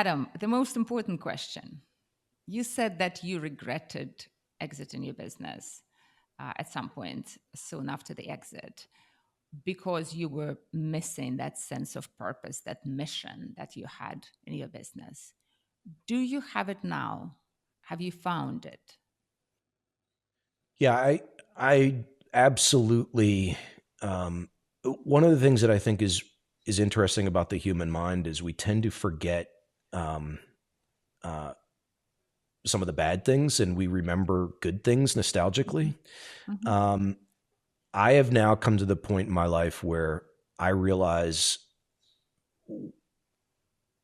Adam, the most important question. You said that you regretted exiting your business at some point soon after the exit because you were missing that sense of purpose, that mission that you had in your business. Do you have it now? Have you found it? Yeah, I absolutely. One of the things that I think is interesting about the human mind is we tend to forget um, uh, some of the bad things and we remember good things nostalgically. Hmm. Um, I have now come to the point in my life where I realize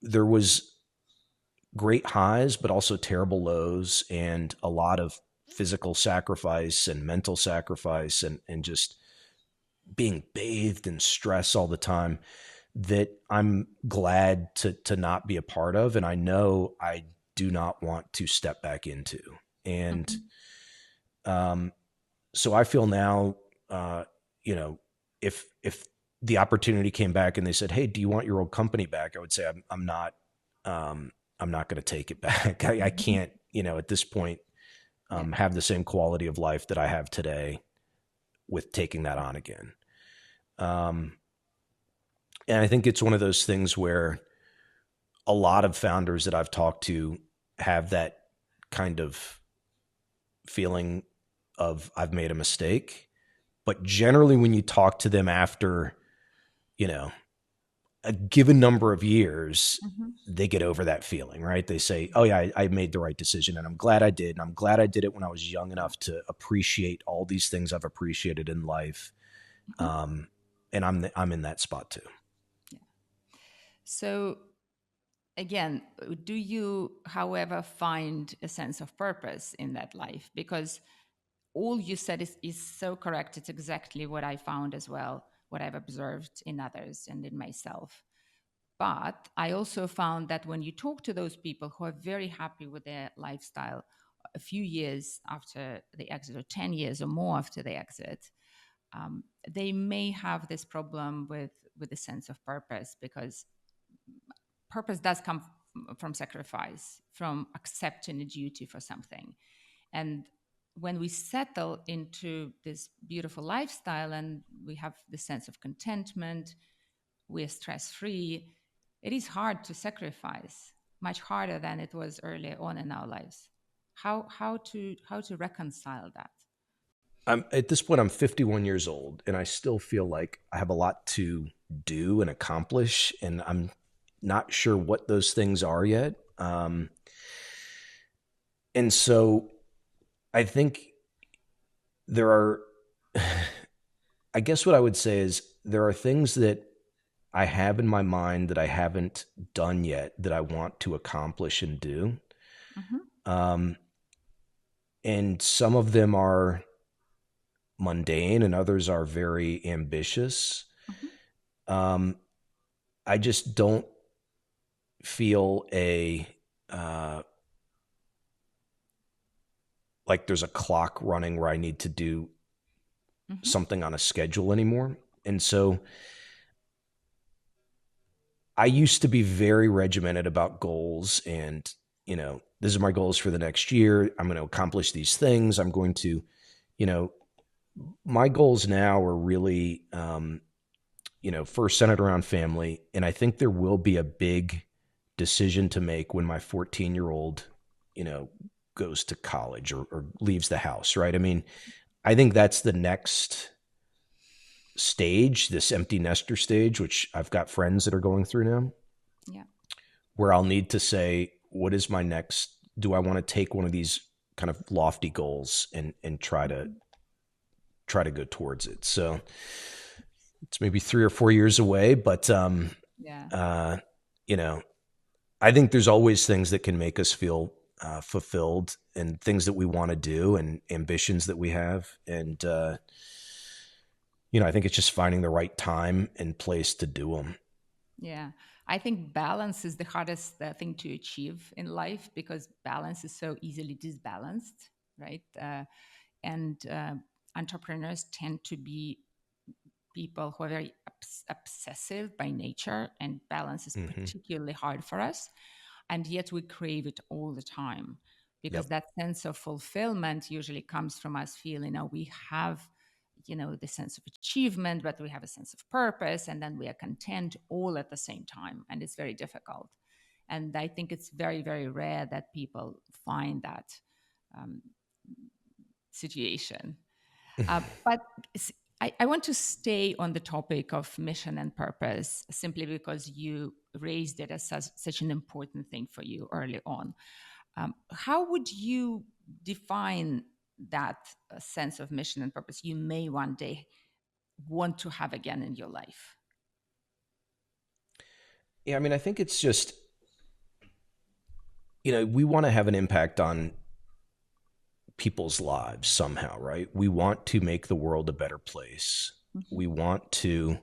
there was great highs, but also terrible lows, and a lot of physical sacrifice and mental sacrifice, and just being bathed in stress all the time that I'm glad to not be a part of, and I know I do not want to step back into. And Hmm. um, so I feel now, uh, you know, if the opportunity came back and they said, "Hey, do you want your old company back?" I would say, I'm not. I'm not going to take it back. I Hmm. can't, at this point, Yeah. have the same quality of life that I have today with taking that on again. Um, and I think it's one of those things where a lot of founders that I've talked to have that kind of feeling of I've made a mistake. But generally, when you talk to them after, you know, a given number of years, Hmm. they get over that feeling, right? They say, "Oh yeah, I made the right decision, and I'm glad I did. And I'm glad I did it when I was young Yeah. enough to appreciate all these things I've appreciated in life." Hmm. Um, and I'm in that spot too. Yeah. So again, do you, however, find a sense of purpose in that life? Because all you said is so correct. It's exactly what I found as well, what I've observed in others and in myself. But I also found that when you talk to those people who are very happy with their lifestyle a few years after the exit, or 10 years or more after the exit, they may have this problem with the sense of purpose, because purpose does come from sacrifice, from accepting a duty for something. And when we settle into this beautiful lifestyle and we have the sense of contentment, we're stress free, it is hard to sacrifice, much harder than it was earlier on in our lives. How to reconcile that? I'm at this point. I'm 51 years old, and I still feel like I have a lot to do and accomplish, and I'm not sure what those things are yet. And so I think there are. I guess what I would say is there are things that I have in my mind that I haven't done yet that I want to accomplish and do. Hmm. Um, and some of them are mundane and others are very ambitious. Hmm. Um, I just don't feel uh, like there's a clock running where I need to do Hmm. something on a schedule anymore. And so I used to be very regimented about goals and, this is my goals for the next year. I'm going to accomplish these things. I'm going to, you know, my goals now are really, first centered around family. And I think there will be a big decision to make when my 14-year-old, you know, goes to college or leaves the house, right? I mean, I think that's the next stage, this empty nester stage, which I've got friends that are going through now, Yeah. where I'll need to say, what is my next? Do I want to take one of these kind of lofty goals and Hmm. try to go towards it? So it's maybe 3 or 4 years away, but Yeah. uh, you know, I think there's always things that can make us feel fulfilled and things that we want to do and ambitions that we have, and I think it's just finding the right time and place to do them. Yeah, I think balance is the hardest thing to achieve in life, because balance is so easily disbalanced, right? And entrepreneurs tend to be people who are very obsessive by nature, and balance is Hmm. particularly hard for us. and yet we crave it all the time, because Yep. that sense of fulfillment usually comes from us feeling, oh, we have, the sense of achievement, but we have a sense of purpose, and then we are content all at the same time, and it's very difficult. And I think it's very, very rare that people find that um, situation. But I want to stay on the topic of mission and purpose simply because you raised it as such an important thing for you early on. How would you define that sense of mission and purpose you may one day want to have again in your life? Yeah, I mean, I think it's just, we want to have an impact on people's lives somehow, right? We want to make the world a better place. Hmm. We want to,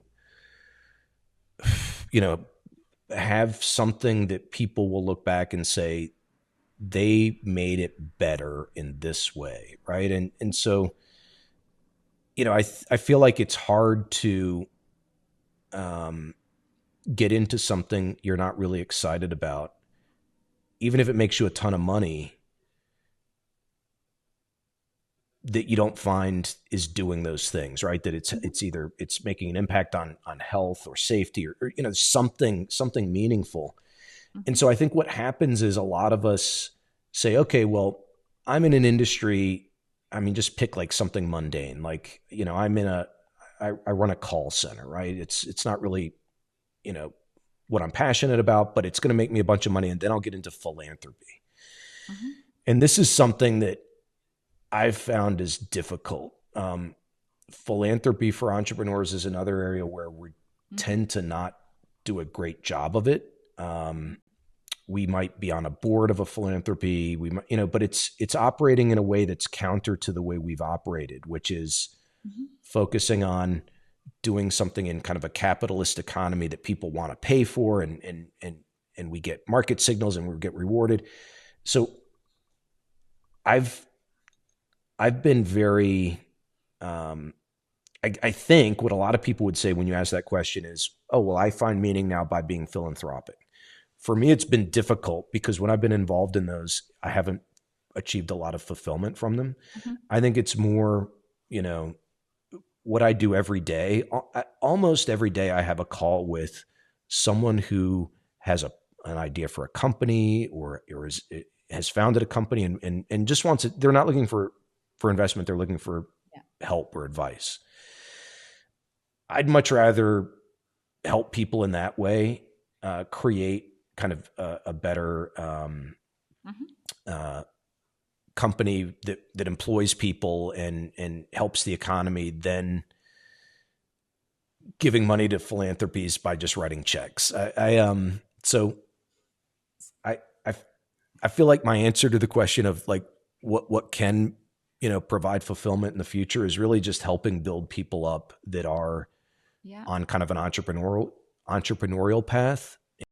you know, have something that people will look back and say they made it better in this way, right? And so, I feel like it's hard to um, get into something you're not really excited about, even if it makes you a ton of money, that you don't find is doing those things, right? That it's either it's making an impact on health or safety, or something meaningful. And Hmm. so I think what happens is a lot of us say, okay, well, I'm in an industry. I mean, just pick like something mundane, like, I run a call center, right? It's not really, you know, what I'm passionate about, but it's going to make me a bunch of money, and then I'll get into philanthropy. Hmm. And this is something that I've found is difficult. Philanthropy for entrepreneurs is another area where we Hmm. tend to not do a great job of it. We might be on a board of a philanthropy, we might, but it's operating in a way that's counter to the way we've operated, which is Hmm. focusing on doing something in kind of a capitalist economy that people want to pay for, and we get market signals and we get rewarded. So I've I've been very um, I think what a lot of people would say when you ask that question is, oh, well, I find meaning now by being philanthropic. For me, it's been difficult because when I've been involved in those, I haven't achieved a lot of fulfillment from them. Hmm. I think it's more, what I do every day. Almost every day, I have a call with someone who has an idea for a company, or has founded a company, and just wants it. They're not looking for investment. They're looking for Yeah. help or advice. I'd much rather help people in that way, create kind of a better Hmm. uh, company that employs people and helps the economy than giving money to philanthropies by just writing checks. So I I I feel like my answer to the question of like what can provide fulfillment in the future is really just helping build people up that are Yeah. on kind of an entrepreneurial path,